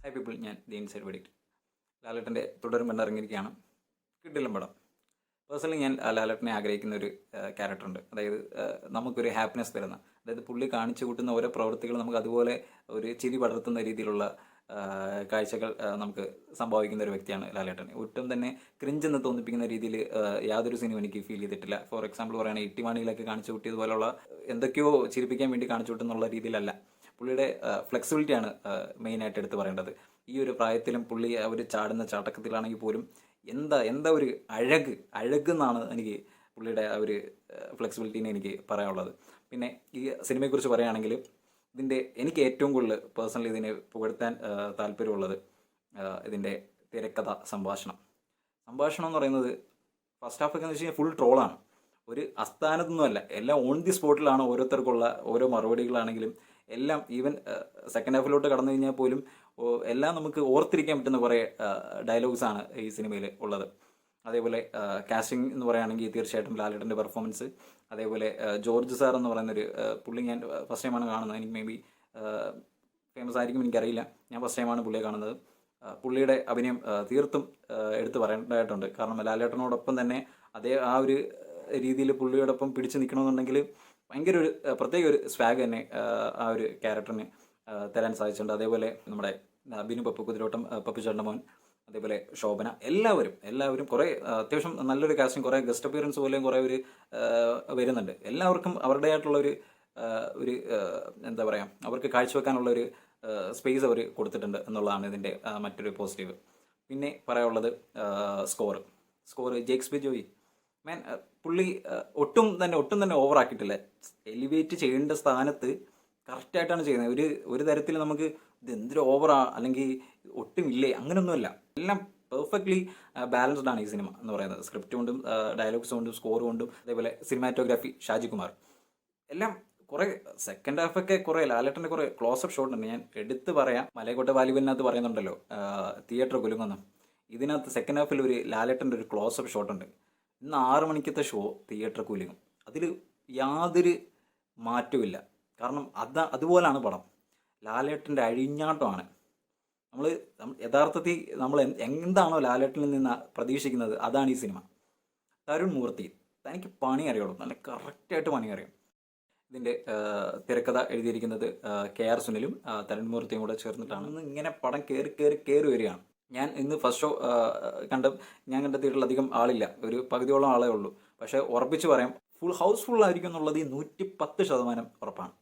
High people, ഞാൻ the inside verdict. ലാലേട്ടൻ്റെ തുടരും ഇറങ്ങിയിരിക്കുകയാണ്. കിടിലൻ പടം. പേഴ്സണലി ഞാൻ ലാലേട്ടനെ ആഗ്രഹിക്കുന്ന ഒരു ക്യാരക്ടറുണ്ട്. അതായത് നമുക്കൊരു ഹാപ്പിനെസ് തരുന്ന, അതായത് പുള്ളി കാണിച്ചു കൂട്ടുന്ന ഓരോ പ്രവൃത്തികൾ നമുക്ക് അതുപോലെ ഒരു ചിരി പടർത്തുന്ന രീതിയിലുള്ള കാഴ്ചകൾ നമുക്ക് സംഭവിക്കുന്ന ഒരു വ്യക്തിയാണ് ലാലേട്ടൻ. ഒട്ടും തന്നെ ക്രിഞ്ചെന്ന് തോന്നിപ്പിക്കുന്ന രീതിയിൽ യാതൊരു സിനിമ എനിക്ക് ഫീൽ ചെയ്തിട്ടില്ല. ഫോർ എക്സാമ്പിൾ പറയുകയാണെങ്കിൽ ഇട്ടിമാണിയിലൊക്കെ കാണിച്ചു കൂട്ടിയതുപോലുള്ള എന്തൊക്കെയോ ചിരിപ്പിക്കാൻ വേണ്ടി കാണിച്ചു കൂട്ടുന്നുള്ള രീതിയിലല്ല. പുള്ളിയുടെ ഫ്ലെക്സിബിലിറ്റിയാണ് മെയിനായിട്ട് എടുത്ത് പറയേണ്ടത്. ഈ ഒരു പ്രായത്തിലും പുള്ളി ഒരു ചാടുന്ന ചാട്ടക്കത്തിലാണെങ്കിൽ പോലും എന്താ ഒരു അഴകെന്നാണ് എനിക്ക് പുള്ളിയുടെ ആ ഒരു ഫ്ലെക്സിബിലിറ്റീനെ എനിക്ക് പറയാനുള്ളത്. പിന്നെ ഈ സിനിമയെക്കുറിച്ച് പറയുകയാണെങ്കിൽ എനിക്ക് ഏറ്റവും കൂടുതൽ പേഴ്സണലി ഇതിനെ പുകഴ്ത്താൻ താല്പര്യമുള്ളത് ഇതിൻ്റെ തിരക്കഥ, സംഭാഷണം എന്ന് പറയുന്നത് ഫസ്റ്റ് ഹാഫൊക്കെ എന്ന് വെച്ച് കഴിഞ്ഞാൽ ഫുൾ ട്രോളാണ്. ഒരു അസ്ഥാനത്തൊന്നുമല്ല, എല്ലാം ഓൺ ദി സ്പോട്ടിലാണ്. ഓരോരുത്തർക്കുള്ള ഓരോ മറുപടികളാണെങ്കിലും എല്ലാം, ഈവൻ സെക്കൻഡ് ഹാഫിലോട്ട് കടന്നു കഴിഞ്ഞാൽ പോലും എല്ലാം നമുക്ക് ഓർത്തിരിക്കാൻ പറ്റുന്ന കുറേ ഡയലോഗ്സാണ് ഈ സിനിമയിൽ ഉള്ളത്. അതേപോലെ കാസ്റ്റിംഗ് എന്ന് പറയുകയാണെങ്കിൽ തീർച്ചയായിട്ടും ലാലേട്ടൻ്റെ പെർഫോമൻസ്. അതേപോലെ ജോർജ് സാർ എന്ന് പറയുന്നൊരു പുള്ളി ഞാൻ ഫസ്റ്റ് ടൈമാണ് കാണുന്നത്. എനിക്ക് മേ ബി ഫേമസ് ആയിരിക്കും, എനിക്കറിയില്ല. ഞാൻ ഫസ്റ്റ് ടൈമാണ് പുള്ളിയെ കാണുന്നത്. പുള്ളിയുടെ അഭിനയം തീർത്തും എടുത്തു പറയേണ്ടതായിട്ടുണ്ട്. കാരണം ലാലേട്ടനോടൊപ്പം തന്നെ ആ ഒരു രീതിയിൽ പുള്ളിയോടൊപ്പം പിടിച്ചു നിൽക്കണമെന്നുണ്ടെങ്കിൽ ഭയങ്കര ഒരു പ്രത്യേക ഒരു സ്വാഗ് തന്നെ ആ ഒരു ക്യാരക്ടറിന് തരാൻ സാധിച്ചിട്ടുണ്ട്. അതേപോലെ നമ്മുടെ ബിനു പപ്പു കുതിരോട്ടം, പപ്പു ചേട്ടമോൻ, അതേപോലെ ശോഭന, എല്ലാവരും കുറേ അത്യാവശ്യം നല്ലൊരു കാസ്റ്റിംഗ്, കുറേ ഗസ്റ്റ് അപ്പിയറൻസ് പോലെയും കുറേ ഒരു വരുന്നുണ്ട്. എല്ലാവർക്കും അവരുടേതായിട്ടുള്ളൊരു എന്താ പറയുക, അവർക്ക് കാഴ്ചവെക്കാനുള്ള ഒരു സ്പേസ് അവർ കൊടുത്തിട്ടുണ്ട് എന്നുള്ളതാണ് ഇതിൻ്റെ മറ്റൊരു പോസിറ്റീവ്. പിന്നെ പറയാനുള്ളത് സ്കോർ ജേക്സ് ബിജോയി മാൻ, പുള്ളി ഒട്ടും തന്നെ ഓവറാക്കിയിട്ടില്ല. എലിവേറ്റ് ചെയ്യേണ്ട സ്ഥാനത്ത് കറക്റ്റായിട്ടാണ് ചെയ്യുന്നത്. ഒരു തരത്തിൽ നമുക്ക് ഇത് എന്തൊരു ഓവറാ അല്ലെങ്കിൽ ഒട്ടുമില്ലേ അങ്ങനെയൊന്നുമല്ല. എല്ലാം പെർഫെക്റ്റ്ലി ബാലൻസ്ഡ് ആണ് ഈ സിനിമ എന്ന് പറയുന്നത്. സ്ക്രിപ്റ്റ് കൊണ്ടും ഡയലോഗ്സ് കൊണ്ടും സ്കോർ കൊണ്ടും, അതേപോലെ സിനിമാറ്റോഗ്രാഫി ഷാജി കുമാർ, എല്ലാം കുറേ സെക്കൻഡ് ഹാഫൊക്കെ കുറേ ലാലേട്ടൻ്റെ കുറേ ക്ലോസപ്പ് ഷോട്ട് ഉണ്ട്. ഞാൻ എടുത്ത് പറയാം, മലയക്കോട്ടെ വാലിബലിനകത്ത് പറയുന്നുണ്ടല്ലോ തിയേറ്റർ കുലുങ്ങുന്നു. ഇതിനകത്ത് സെക്കൻഡ് ഹാഫിൽ ഒരു ലാലേട്ടൻ്റെ ഒരു ക്ലോസപ്പ് ഷോട്ടുണ്ട്. ഇന്ന് 6 മണിക്കത്തെ ഷോ തിയേറ്റർ കുലുങ്ങും. അതിൽ യാതൊരു മാറ്റമില്ല. കാരണം അതുപോലാണ് പടം. ലാലേട്ടൻ്റെ അഴിഞ്ഞാട്ടമാണ്. യഥാർത്ഥത്തിൽ നമ്മൾ എന്താണോ ലാലേട്ടനിൽ നിന്ന് പ്രതീക്ഷിക്കുന്നത് അതാണ് ഈ സിനിമ. തരുൺ മൂർത്തി, തനിക്ക് പണി അറിയുള്ളൂ, നല്ല കറക്റ്റായിട്ട് പണി അറിയാം. ഇതിൻ്റെ തിരക്കഥ എഴുതിയിരിക്കുന്നത് KR സുനിലും തരുൺ മൂർത്തിയും കൂടെ ചേർന്നിട്ടാണ്. ഇങ്ങനെ പടം കയറി വരികയാണ്. ഞാൻ ഇന്ന് ഫസ്റ്റ് ഷോ ഞാൻ കണ്ട തിയേറ്ററിൽ അധികം ആളില്ല, ഒരു പകുതിയോളം ആളേ ഉള്ളൂ. പക്ഷേ ഉറപ്പിച്ച് പറയാം, ഫുൾ ഹൗസ്ഫുൾ ആയിരിക്കും എന്നുള്ളത് 110% ഉറപ്പാണ്.